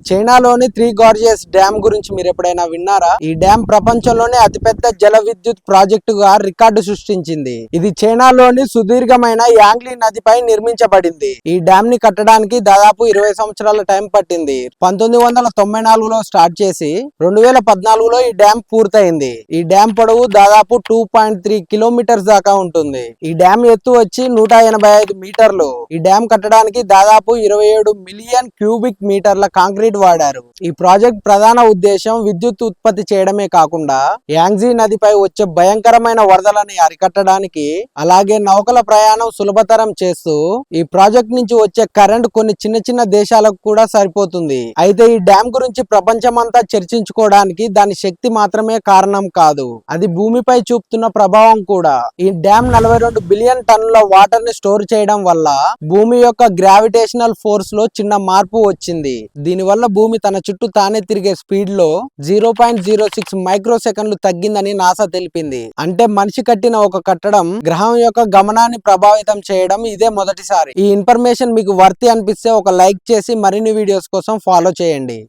చైనాలోని three gorgeous dam గురించి మీరు ఎప్పుడైనా విన్నారా? ఈ డ్యామ్ ప్రపంచంలోనే అతిపెద్ద జల విద్యుత్ ప్రాజెక్టుగా రికార్డు సృష్టించింది. ఇది చైనాలోని సుదీర్ఘమైన యాంగ్లీ నదిపై నిర్మించబడింది. ఈ డ్యామ్ ని కట్టడానికి దాదాపు 20 సంవత్సరాల టైం పట్టింది. 1994లో స్టార్ట్ చేసి 2014లో ఈ డ్యామ్ పూర్తయింది. ఈ డ్యామ్ పొడవు దాదాపు 2.3 కిలోమీటర్స్ దాకా ఉంటుంది. ఈ డ్యామ్ ఎత్తు వచ్చి 185 మీటర్లు. ఈ డ్యామ్ కట్టడానికి దాదాపు 27 మిలియన్ క్యూబిక్ మీటర్ల కాంక్రీట్ వాడారు. ఈ ప్రాజెక్ట్ ప్రధాన ఉద్దేశం విద్యుత్ ఉత్పత్తి చేయడమే కాకుండా యాంగ్జీ నదిపై వచ్చే భయంకరమైన వరదలని అరికట్టడానికి, అలాగే నౌకల ప్రయాణం సులభతరం చేస్తూ ఈ ప్రాజెక్ట్ నుంచి వచ్చే కరెంట్ కొన్ని చిన్న చిన్న దేశాలకు కూడా సరిపోతుంది. అయితే ఈ డ్యామ్ గురించి ప్రపంచమంతా చర్చించుకోవడానికి దాని శక్తి మాత్రమే కారణం కాదు, అది భూమిపై చూపుతున్న ప్రభావం కూడా. ఈ డ్యామ్ 42 బిలియన్ టన్నుల వాటర్ ని స్టోర్ చేయడం వల్ల భూమి యొక్క గ్రావిటేషనల్ ఫోర్స్ లో చిన్న మార్పు వచ్చింది. దీనివల్ల భూమి తన చుట్టూ తానే తిరిగే స్పీడ్ లో 0.06 మైక్రో సెకండ్లు తగ్గిందని నాసా తెలిపింది. అంటే మనిషి కట్టిన ఒక కట్టడం గ్రహం యొక్క గమనాన్ని ప్రభావితం చేయడం ఇదే మొదటిసారి. ఈ ఇన్ఫర్మేషన్ మీకు వర్తి అనిపిస్తే ఒక లైక్ చేసి మరిన్ని వీడియోస్ కోసం ఫాలో చేయండి.